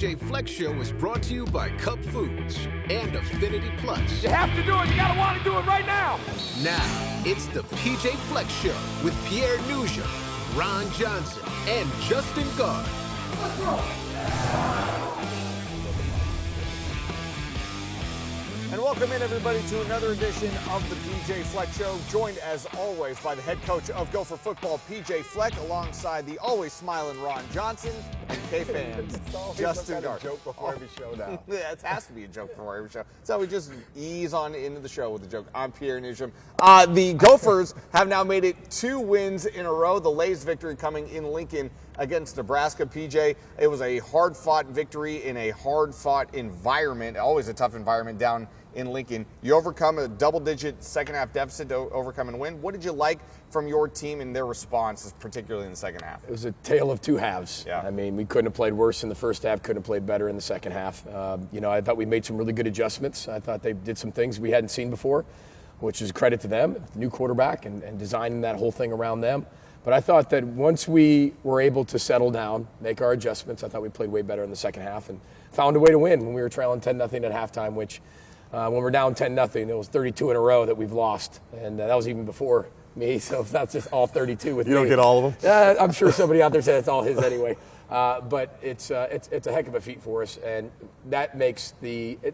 PJ Fleck Show is brought to you by Cup Foods and Affinity Plus. You have to do it. You gotta want to do it right now. Now, it's the PJ Fleck Show with Pierre Nugent, Ron Johnson, and Justin Gard. Let's roll. And welcome in, everybody, to another edition of the PJ Fleck Show, joined as always by the head coach of Gopher Football, PJ Fleck, alongside the always smiling Ron Johnson and K-fans, Justin Gard. Joke before every show now. Yeah, it has to be a joke before every show. So we just ease on into the show with a joke. I'm Pierre Nugent. The Gophers have now made it 2 wins in a row. The Lays victory coming in Lincoln against Nebraska. PJ, it was a hard-fought victory in a hard-fought environment, always a tough environment down in Lincoln. You overcome a double-digit second-half deficit to overcome and win. What did you like from your team and their responses, particularly in the second half? It was a tale of 2 halves. Yeah. I mean, we couldn't have played worse in the first half, couldn't have played better in the second half. I thought we made some really good adjustments. I thought they did some things we hadn't seen before, which is a credit to them, the new quarterback, and designing that whole thing around them. But I thought that once we were able to settle down, make our adjustments, I thought we played way better in the second half and found a way to win when we were trailing 10-0 at halftime, which when we're down 10-0, it was 32 in a row that we've lost. And that was even before me, so that's just all 32 with me. You don't get all of them? I'm sure somebody out there said it's all his anyway. But it's a heck of a feat for us, and that makes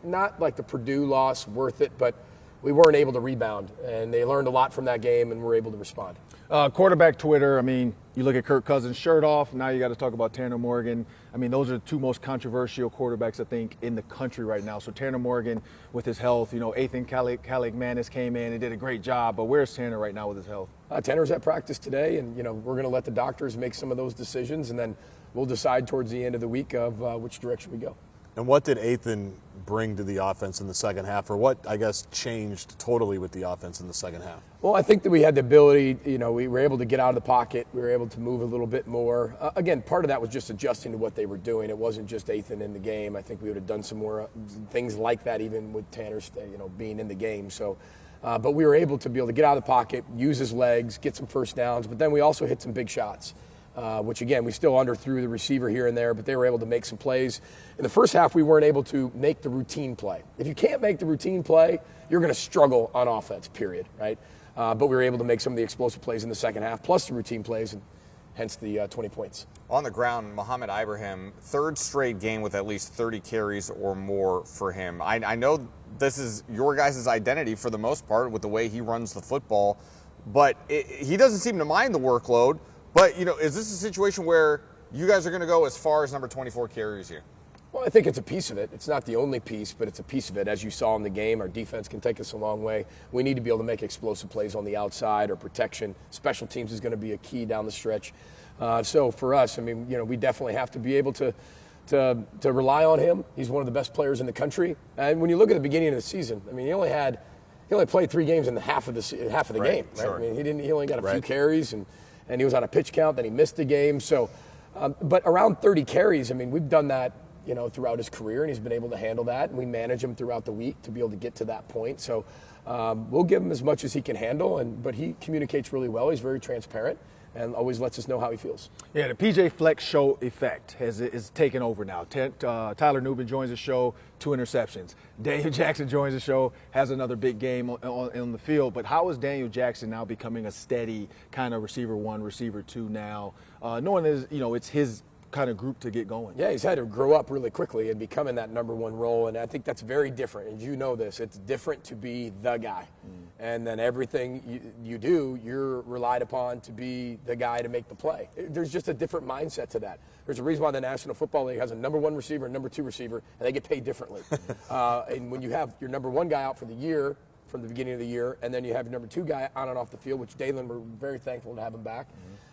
not like the Purdue loss worth it, but we weren't able to rebound, and they learned a lot from that game and were able to respond. Quarterback Twitter, I mean, you look at Kirk Cousins' shirt off, now you got to talk about Tanner Morgan. I mean, those are the 2 most controversial quarterbacks, I think, in the country right now. So Tanner Morgan with his health, Ethan Kaliakmanis came in and did a great job, but where's Tanner right now with his health? Tanner's at practice today, and, we're going to let the doctors make some of those decisions, and then we'll decide towards the end of the week of which direction we go. And what did Ethan bring to the offense in the second half, or what, I guess, changed totally with the offense in the second half? Well, I think that we had the ability, we were able to get out of the pocket. We were able to move a little bit more. Again, part of that was just adjusting to what they were doing. It wasn't just Ethan in the game. I think we would have done some more things like that even with Tanner, being in the game. So, but we were able to get out of the pocket, use his legs, get some first downs, but then we also hit some big shots. Which, again, we still underthrew the receiver here and there, but they were able to make some plays. In the first half, we weren't able to make the routine play. If you can't make the routine play, you're going to struggle on offense, period, right? But we were able to make some of the explosive plays in the second half, plus the routine plays, and hence the 20 points. On the ground, Mohamed Ibrahim, 3rd straight game with at least 30 carries or more for him. I know this is your guys' identity for the most part with the way he runs the football, but he doesn't seem to mind the workload. But, is this a situation where you guys are going to go as far as number 24 carries here? Well, I think it's a piece of it. It's not the only piece, but it's a piece of it. As you saw in the game, our defense can take us a long way. We need to be able to make explosive plays on the outside or protection. Special teams is going to be a key down the stretch. So for us, we definitely have to be able to rely on him. He's one of the best players in the country. And when you look at the beginning of the season, he only played 3 games in the half of the game. Right? Sure. He only got a few carries and he was on a pitch count, then he missed a game. So, but around 30 carries, we've done that, throughout his career, and he's been able to handle that. And we manage him throughout the week to be able to get to that point. So we'll give him as much as he can handle, but he communicates really well. He's very transparent and always lets us know how he feels. Yeah, the PJ Fleck Show effect is taken over now. Tyler Newman joins the show, 2 interceptions. Daniel Jackson joins the show, has another big game on the field. But how is Daniel Jackson now becoming a steady kind of receiver 1, receiver 2 now, knowing that, it's his kind of group to get going? Yeah, he's had to grow up really quickly and become in that number 1 role, and I think that's very different. And you know this, it's different to be the guy. And then everything you do, you're relied upon to be the guy to make the play. There's just a different mindset to that. There's a reason why the National Football League has a number 1 receiver and number 2 receiver, and they get paid differently. And when you have your number 1 guy out for the year, from the beginning of the year, and then you have your number 2 guy on and off the field, which Dalen, we're very thankful to have him back.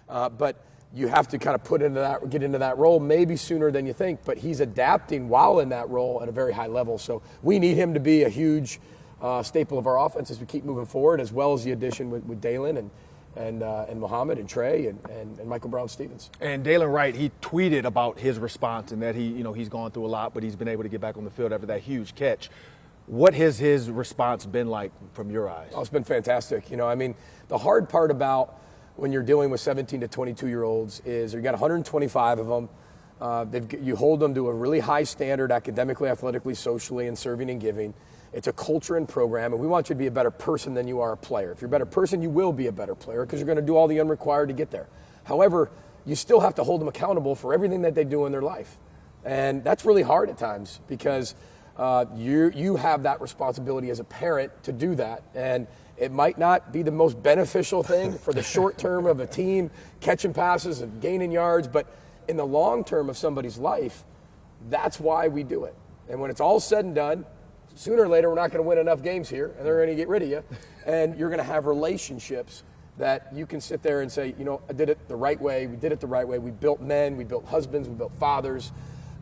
But you have to kind of get into that role maybe sooner than you think, but he's adapting while in that role at a very high level. So we need him to be a huge staple of our offense as we keep moving forward, as well as the addition with Dalen and Mohamed and Trey and Michael Brown-Stevens. And Dalen Wright, he tweeted about his response and that he's gone through a lot, but he's been able to get back on the field after that huge catch. What has his response been like from your eyes? Oh, it's been fantastic. The hard part about when you're dealing with 17 to 22-year-olds is you got 125 of them. You hold them to a really high standard academically, athletically, socially, and serving and giving. It's a culture and program, and we want you to be a better person than you are a player. If you're a better person, you will be a better player because you're going to do all the unrequired to get there. However, you still have to hold them accountable for everything that they do in their life. And that's really hard at times because you have that responsibility as a parent to do that. And it might not be the most beneficial thing for the short term of a team, catching passes and gaining yards, but in the long term of somebody's life, that's why we do it. And when it's all said and done, sooner or later we're not going to win enough games here, and they're going to get rid of you, and you're going to have relationships that you can sit there and say, you know, I did it the right way, we did it the right way, we built men, we built husbands, we built fathers,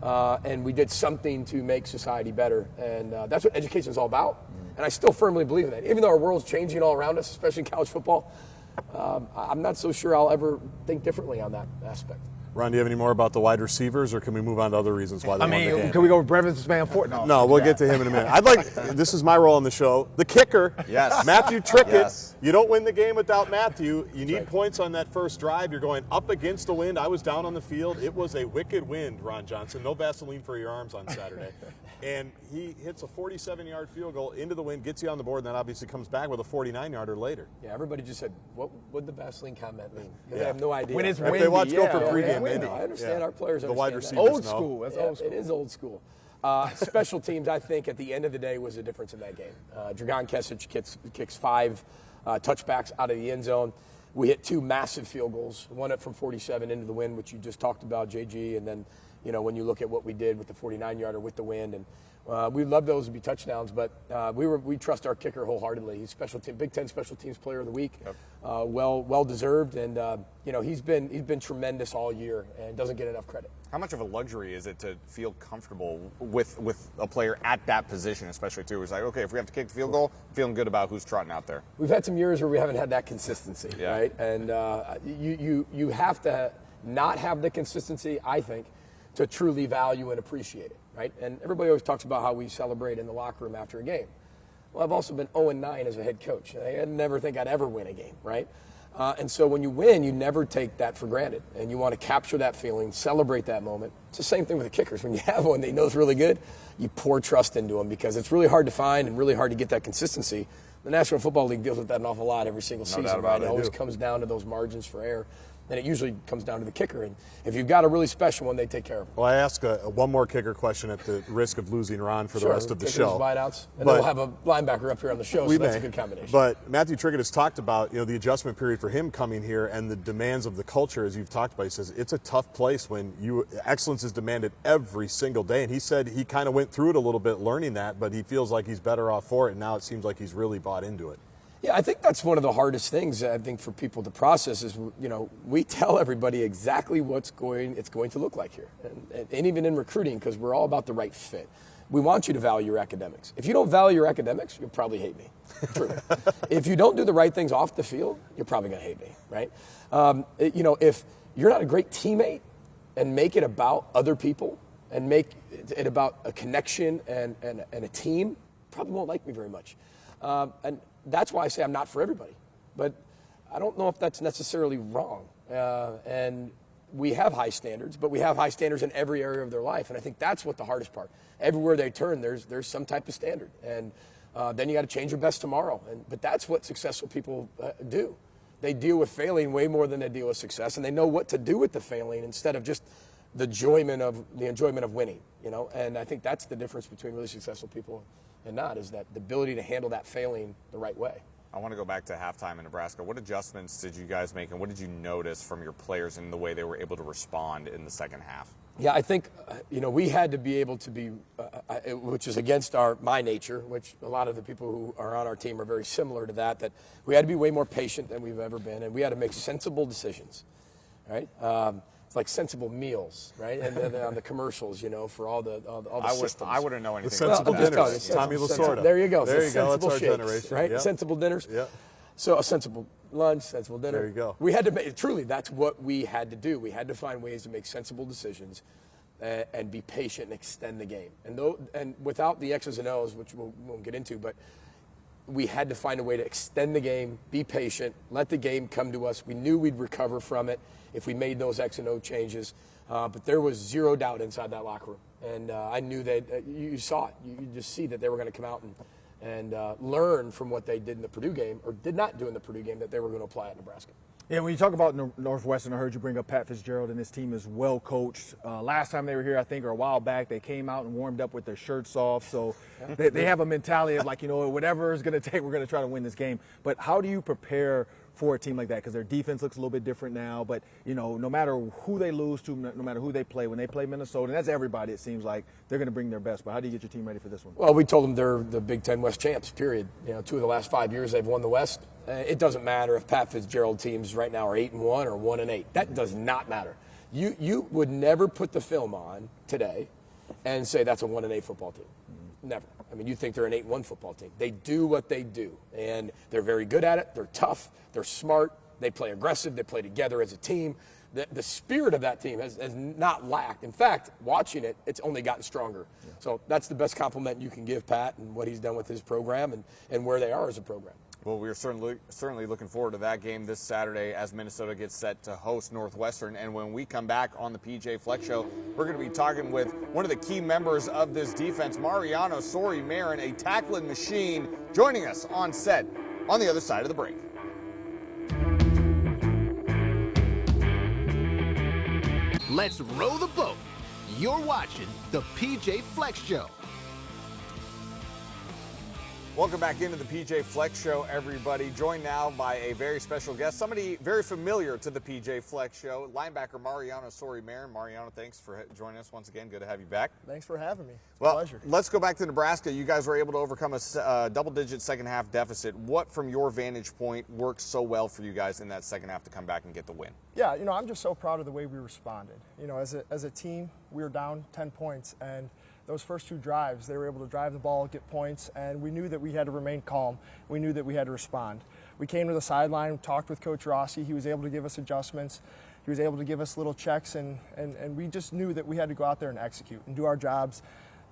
and we did something to make society better. And that's what education is all about. And I still firmly believe in that. Even though our world's changing all around us, especially in college football, I'm not so sure I'll ever think differently on that aspect. Ron, do you have any more about the wide receivers, or can we move on to other reasons why they won the game? Can we go with Brevin's man for it? No, we'll get to him in a minute. This is my role on the show, the kicker. Yes. Matthew Trickett. Yes. You don't win the game without Matthew. You need points on that first drive. You're going up against the wind. I was down on the field. It was a wicked wind, Ron Johnson. No Vaseline for your arms on Saturday. And he hits a 47-yard field goal into the wind, gets you on the board, and then obviously comes back with a 49-yarder later. Yeah, everybody just said, what would the Vaseline comment mean? They have no idea. When it's If windy, they watch Gopher yeah, pregame, they No, know. I understand our players The wide understand receivers that. know. old school. That's Yeah, old school. it is old school. Special teams, I think, at the end of the day was the difference in that game. Dragan Kesic kicks 5 touchbacks out of the end zone. We hit 2 massive field goals, one up from 47 into the wind, which you just talked about, JG, and then, you know, when you look at what we did with the 49-yarder with the wind, and we love those to be touchdowns, but we trust our kicker wholeheartedly. He's Big Ten Special Teams Player of the Week, well deserved, and you know he's been tremendous all year and doesn't get enough credit. How much of a luxury is it to feel comfortable with a player at that position, especially too? It's like, okay, if we have to kick the field goal, I'm feeling good about who's trotting out there. We've had some years where we haven't had that consistency, right? And you have to not have the consistency, I think, to truly value and appreciate it, right? And everybody always talks about how we celebrate in the locker room after a game. Well, I've also been 0-9 as a head coach. I never think I'd ever win a game, right? And so when you win, you never take that for granted. And you want to capture that feeling, celebrate that moment. It's the same thing with the kickers. When you have one that you know is really good, you pour trust into them because it's really hard to find and really hard to get that consistency. The National Football League deals with that an awful lot every single season, right? It always comes down to those margins for error. And it usually comes down to the kicker. And if you've got a really special one, they take care of it. Well, I ask one more kicker question at the risk of losing Ron for the rest of the kickers, show. Wideouts, and then we'll have a linebacker up here on the show, so that's a good combination. But Matthew Trickett has talked about, you know, the adjustment period for him coming here and the demands of the culture, as you've talked about. He says it's a tough place when excellence is demanded every single day. And he said he kind of went through it a little bit learning that, but he feels like he's better off for it. And now it seems like he's really bought into it. Yeah, I think that's one of the hardest things, I think, for people to process is, you know, we tell everybody exactly it's going to look like here. And even in recruiting, because we're all about the right fit. We want you to value your academics. If you don't value your academics, you'll probably hate me. True. If you don't do the right things off the field, you're probably going to hate me, right? You know, if you're not a great teammate and make it about other people and make it about a connection and a team, probably won't like me very much. And that's why I say I'm not for everybody. But I don't know if that's necessarily wrong. And we have high standards, but we have high standards in every area of their life. And I think that's what the hardest part. Everywhere they turn, there's some type of standard. And then you got to change your best tomorrow. But that's what successful people do. They deal with failing way more than they deal with success, and they know what to do with the failing instead of just the enjoyment of winning. You know, and I think that's the difference between really successful people and not, is that the ability to handle that failing the right way. I want to go back to halftime in Nebraska. What adjustments did you guys make, and what did you notice from your players in the way they were able to respond in the second half? Yeah, I think, you know, we had to be able to be, which is against my nature, which a lot of the people who are on our team are very similar to that we had to be way more patient than we've ever been, and we had to make sensible decisions, right? It's like sensible meals, right? And then on the commercials, you know, for all the systems. I wouldn't know anything. The sensible about that. dinners. Tommy Lasorda. There you go. There you go. That's our shakes, generation. right? Yep. Sensible dinners. Yeah. So a sensible lunch, sensible dinner. There you go. We had to make, truly, that's what we had to do. We had to find ways to make sensible decisions and be patient and extend the game. And without the X's and O's, which we won't get into, but we had to find a way to extend the game, be patient, let the game come to us. We knew we'd recover from it if we made those X and O changes. But there was zero doubt inside that locker room. And I knew that you saw it. You just see that they were going to come out and learn from what they did in the Purdue game, or did not do in the Purdue game, that they were going to apply at Nebraska. Yeah, when you talk about Northwestern, I heard you bring up Pat Fitzgerald, and his team is well coached. Last time they were here, I think, or a while back, they came out and warmed up with their shirts off. So they have a mentality of like, whatever it's going to take, we're going to try to win this game. But how do you prepare for a team like that? Because their defense looks a little bit different now. But, no matter who they lose to, no matter who they play, when they play Minnesota, and that's everybody, it seems like they're going to bring their best. But how do you get your team ready for this one? Well, we told them they're the Big Ten West champs, period. 2 of the last 5 years they've won the West. It doesn't matter if Pat Fitzgerald teams right now are 8-1 or 1-8. That does not matter. You would never put the film on today and say that's a 1-8 football team. Never. I mean, you think they're an 8-1 football team. They do what they do, and they're very good at it. They're tough. They're smart. They play aggressive. They play together as a team. The spirit of that team has not lacked. In fact, watching it, it's only gotten stronger. Yeah. So that's the best compliment you can give Pat and what he's done with his program and where they are as a program. Well, we're certainly looking forward to that game this Saturday as Minnesota gets set to host Northwestern. And when we come back on the PJ Fleck Show, we're going to be talking with one of the key members of this defense, Mariano Sori-Marin, a tackling machine, joining us on set on the other side of the break. Let's row the boat. You're watching the PJ Fleck Show. Welcome back into the PJ Fleck Show, everybody. Joined now by a very special guest, somebody very familiar to the PJ Fleck Show, linebacker Mariano Sori-Marin. Mariano, thanks for joining us once again. Good to have you back. Thanks for having me. It's a pleasure. Let's go back to Nebraska. You guys were able to overcome a double-digit second-half deficit. What, from your vantage point, worked so well for you guys in that second half to come back and get the win? Yeah, I'm just so proud of the way we responded. As a team, we were down 10 points, and those first 2 drives, they were able to drive the ball, get points, and we knew that we had to remain calm. We knew that we had to respond. We came to the sideline, talked with Coach Rossi. He was able to give us adjustments. He was able to give us little checks, and we just knew that we had to go out there and execute and do our jobs.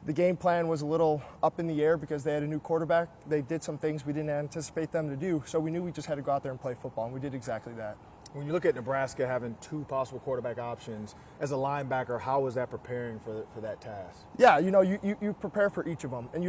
The game plan was a little up in the air because they had a new quarterback. They did some things we didn't anticipate them to do, so we knew we just had to go out there and play football, and we did exactly that. When you look at Nebraska having 2 possible quarterback options, as a linebacker, how is that preparing for that task? Yeah, you prepare for each of them, and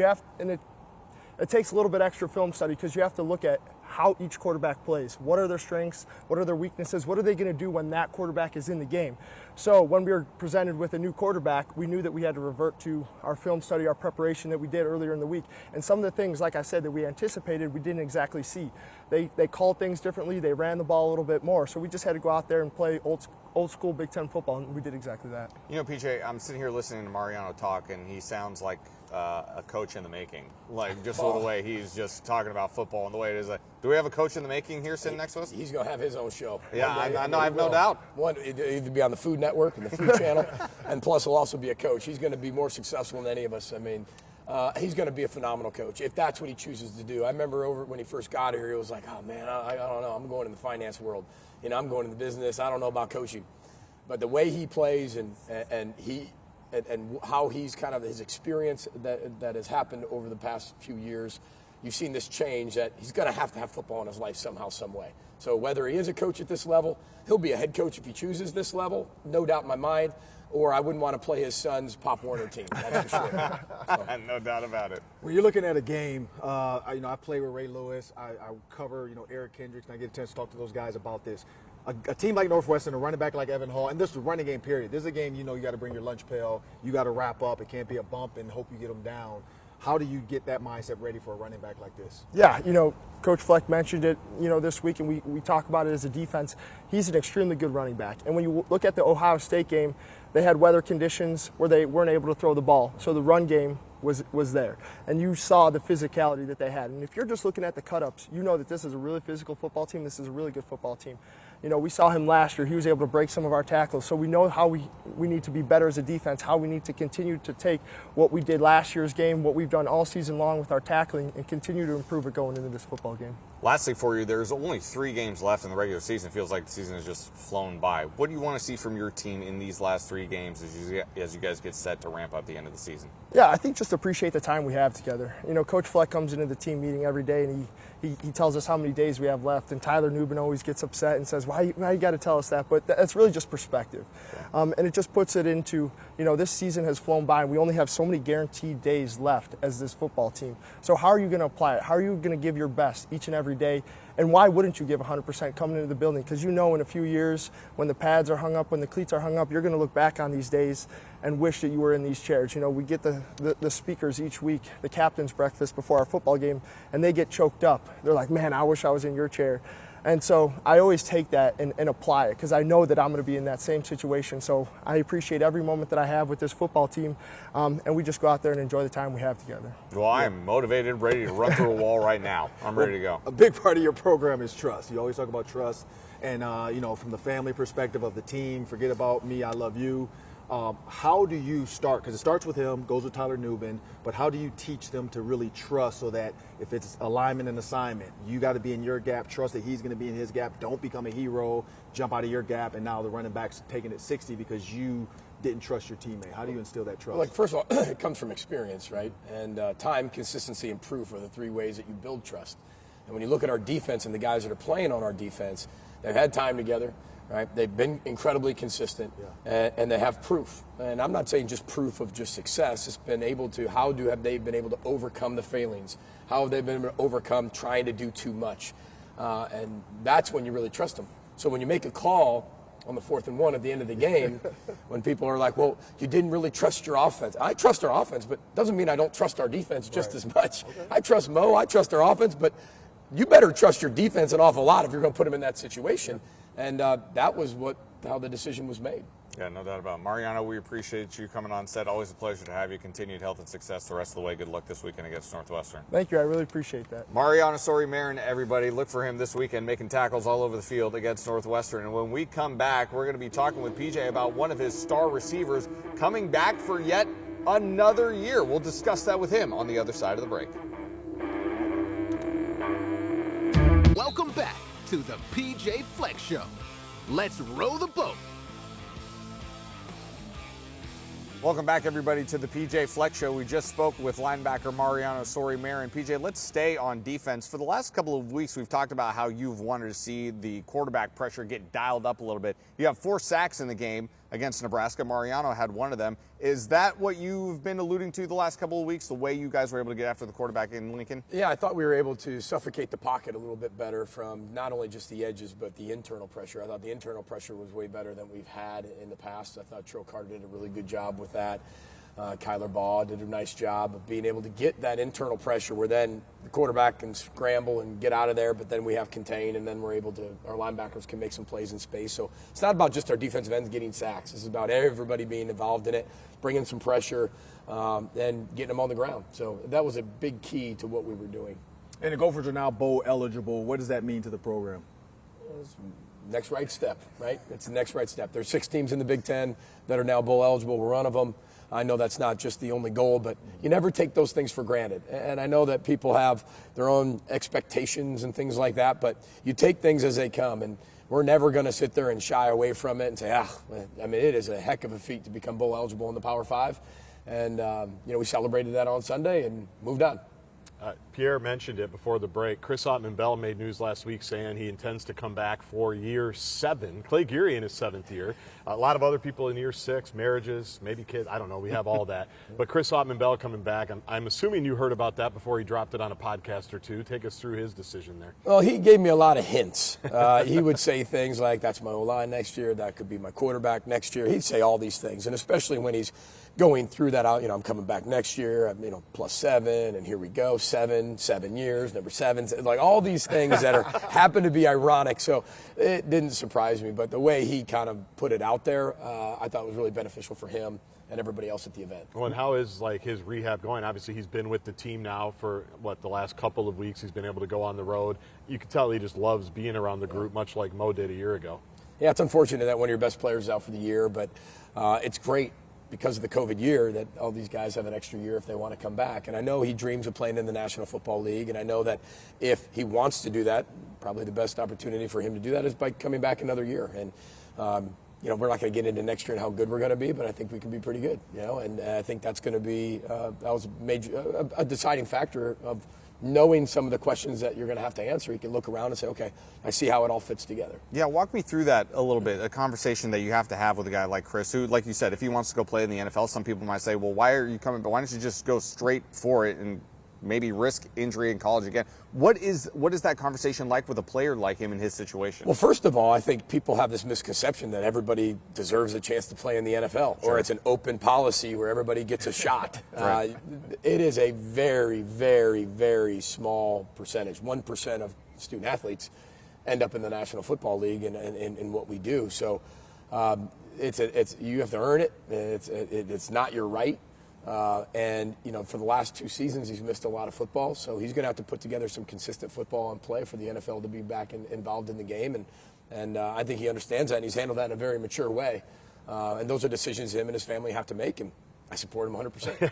it takes a little bit extra film study because you have to look at how each quarterback plays. What are their strengths? What are their weaknesses? What are they going to do when that quarterback is in the game? So when we were presented with a new quarterback, we knew that we had to revert to our film study, our preparation that we did earlier in the week. And some of the things, like I said, that we anticipated, we didn't exactly see. They called things differently. They ran the ball a little bit more. So we just had to go out there and play old school Big Ten football, and we did exactly that. PJ, I'm sitting here listening to Mariano talk, and he sounds like a coach in the making. Like, just the way he's just talking about football and the way it is. Do we have a coach in the making here sitting next to us? He's going to have his own show. Yeah, I know. I have no doubt. One, it'll either be on the Food Network and the Food Channel, and plus he'll also be a coach. He's going to be more successful than any of us. I mean, he's going to be a phenomenal coach if that's what he chooses to do. I remember when he first got here, he was like, oh, man, I don't know. I'm going in the finance world. I'm going in the business. I don't know about coaching. But the way he plays and how he's kind of his experience that has happened over the past few years, you've seen this change that he's going to have football in his life somehow, some way. So whether he is a coach at this level, he'll be a head coach if he chooses this level, no doubt in my mind, or I wouldn't want to play his son's Pop Warner team, that's for sure. So. No doubt about it. When you're looking at a game, I play with Ray Lewis, I cover, Eric Kendricks, and I get a chance to talk to those guys about this. A team like Northwestern, a running back like Evan Hall, and this is a running game, period. This is a game, you got to bring your lunch pail. You got to wrap up. It can't be a bump and hope you get them down. How do you get that mindset ready for a running back like this? Yeah, Coach Fleck mentioned it, this week, and we talk about it as a defense. He's an extremely good running back. And when you look at the Ohio State game, they had weather conditions where they weren't able to throw the ball. So the run game was there. And you saw the physicality that they had. And if you're just looking at the cut-ups, you know that this is a really physical football team. This is a really good football team. We saw him last year. He was able to break some of our tackles. So we know how we need to be better as a defense, how we need to continue to take what we did last year's game, what we've done all season long with our tackling, and continue to improve it going into this football game. Lastly for you, there's only 3 games left in the regular season. It feels like the season has just flown by. What do you want to see from your team in these last 3 games as you guys get set to ramp up the end of the season? Yeah, I think just appreciate the time we have together. You know, Coach Fleck comes into the team meeting every day and he tells us how many days we have left, and Tyler Nubin always gets upset and says, why you got to tell us that? But that's really just perspective. And it just puts it into, you know, this season has flown by and we only have so many guaranteed days left as this football team. So how are you going to apply it? How are you going to give your best each and every day? And why wouldn't you give 100% coming into the building? Because you know in a few years, when the pads are hung up, when the cleats are hung up, you're going to look back on these days and wish that you were in these chairs. You know, we get the speakers each week, the captain's breakfast before our football game, and they get choked up. They're like, man, I wish I was in your chair. And so I always take that and apply it because I know that I'm going to be in that same situation. So I appreciate every moment that I have with this football team, and we just go out there and enjoy the time we have together. Well, I am motivated, ready to run through a wall right now. I'm ready to go. A big part of your program is trust. You always talk about trust, and you know, from the family perspective of the team, forget about me, I love you. How do you start? Because it starts with him, goes with Tyler Nubin, but how do you teach them to really trust so that if it's alignment and assignment, you got to be in your gap, trust that he's going to be in his gap, don't become a hero, jump out of your gap, and now the running back's taking it 60 because you didn't trust your teammate. How do you instill that trust? Like, first of all, it comes from experience, right? And time, consistency, and proof are the 3 ways that you build trust. And when you look at our defense and the guys that are playing on our defense, they've had time together. Right? They've been incredibly consistent, and they have proof. And I'm not saying just proof of just success. It's been able to, have they been able to overcome the failings? How have they been able to overcome trying to do too much? And that's when you really trust them. So when you make a call on the 4th and 1 at the end of the game, when people are like, well, you didn't really trust your offense. I trust our offense, but doesn't mean I don't trust our defense just as much. Okay. I trust Mo, I trust our offense, but you better trust your defense an awful lot if you're going to put them in that situation. And that was how the decision was made. Yeah, no doubt about it. Mariano, we appreciate you coming on set. Always a pleasure to have you. Continued health and success the rest of the way. Good luck this weekend against Northwestern. Thank you. I really appreciate that. Mariano Marin, everybody, look for him this weekend making tackles all over the field against Northwestern. And when we come back, we're going to be talking with PJ about one of his star receivers coming back for yet another year. We'll discuss that with him on the other side of the break. Welcome back to the PJ Fleck Show. Let's row the boat. Welcome back, everybody, to the PJ Fleck Show. We just spoke with linebacker Mariano Marin. PJ, let's stay on defense. For the last couple of weeks, we've talked about how you've wanted to see the quarterback pressure get dialed up a little bit. You have 4 sacks in the game against Nebraska. Mariano had one of them. Is that what you've been alluding to the last couple of weeks, the way you guys were able to get after the quarterback in Lincoln? Yeah, I thought we were able to suffocate the pocket a little bit better from not only just the edges, but the internal pressure. I thought the internal pressure was way better than we've had in the past. I thought Trill Carter did a really good job with that. Kyler Baugh did a nice job of being able to get that internal pressure where then the quarterback can scramble and get out of there, but then we have contain, and then our linebackers can make some plays in space. So it's not about just our defensive ends getting sacks. It's about everybody being involved in it, bringing some pressure, and getting them on the ground. So that was a big key to what we were doing. And the Gophers are now bowl eligible. What does that mean to the program? Next right step, right? It's the next right step. There's 6 teams in the Big Ten that are now bowl eligible. We're one of them. I know that's not just the only goal, but you never take those things for granted. And I know that people have their own expectations and things like that, but you take things as they come. And we're never going to sit there and shy away from it and say, it is a heck of a feat to become bowl eligible in the Power 5. And, we celebrated that on Sunday and moved on. Pierre mentioned it before the break. Chris Ottman-Bell made news last week saying he intends to come back for year 7. Clay Geary in his 7th year. A lot of other people in year 6, marriages, maybe kids. I don't know. We have all that. But Chris Ottman-Bell coming back. I'm assuming you heard about that before he dropped it on a podcast or two. Take us through his decision there. Well, he gave me a lot of hints. He would say things like, that's my O-line next year. That could be my quarterback next year. He'd say all these things. And especially when he's going through that out, I'm coming back next year, I'm, +7, and here we go, 7 years, number 7, like all these things that happen to be ironic. So it didn't surprise me, but the way he kind of put it out there, I thought was really beneficial for him and everybody else at the event. Well, and how is his rehab going? Obviously, he's been with the team now for the last couple of weeks. He's been able to go on the road. You can tell he just loves being around the group, much like Mo did a year ago. Yeah, it's unfortunate that one of your best players is out for the year, but it's great because of the COVID year that all these guys have an extra year if they want to come back. And I know he dreams of playing in the National Football League, and I know that if he wants to do that, probably the best opportunity for him to do that is by coming back another year. And we're not going to get into next year and how good we're going to be, but I think we can be pretty good. And I think that's going to be that was a deciding factor of knowing some of the questions that you're going to have to answer. You can look around and say, okay, I see how it all fits together. Yeah, walk me through that a little bit, a conversation that you have to have with a guy like Chris, who, like you said, if he wants to go play in the NFL, some people might say, well, why are you coming, but why don't you just go straight for it and maybe risk injury in college again? What is that conversation like with a player like him in his situation? Well, first of all, I think people have this misconception that everybody deserves a chance to play in the NFL, or it's an open policy where everybody gets a shot. Right. It is a very, very, very small percentage. 1% of student athletes end up in the National Football League in what we do. So it's you have to earn it. It's not your right. And for the last 2 seasons, he's missed a lot of football, so he's going to have to put together some consistent football and play for the NFL to be back involved in the game. And I think he understands that, and he's handled that in a very mature way. And those are decisions him and his family have to make, and I support him 100%.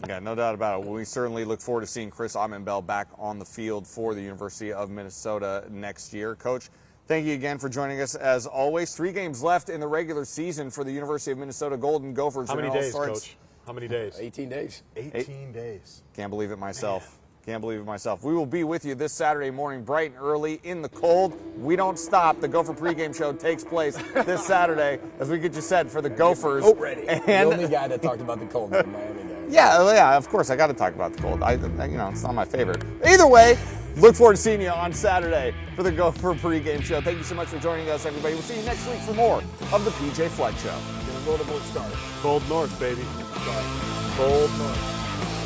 Yeah, no doubt about it. Well, we certainly look forward to seeing Chris Autman-Bell back on the field for the University of Minnesota next year. Coach, thank you again for joining us as always. 3 games left in the regular season for the University of Minnesota Golden Gophers. How many days, Coach? How many days? 18 days. 18 days. Can't believe it myself. Man. Can't believe it myself. We will be with you this Saturday morning, bright and early, in the cold. We don't stop. The Gopher pregame show takes place this Saturday as we get you set for the Gophers. Oh, ready. And the only guy that talked about the cold was the Miami guy. Yeah, of course. I got to talk about the cold. It's not my favorite. Either way, look forward to seeing you on Saturday for the Gopher pregame show. Thank you so much for joining us, everybody. We'll see you next week for more of the PJ Fleck Show. Get a little bit started. Cold North, baby. Cold North.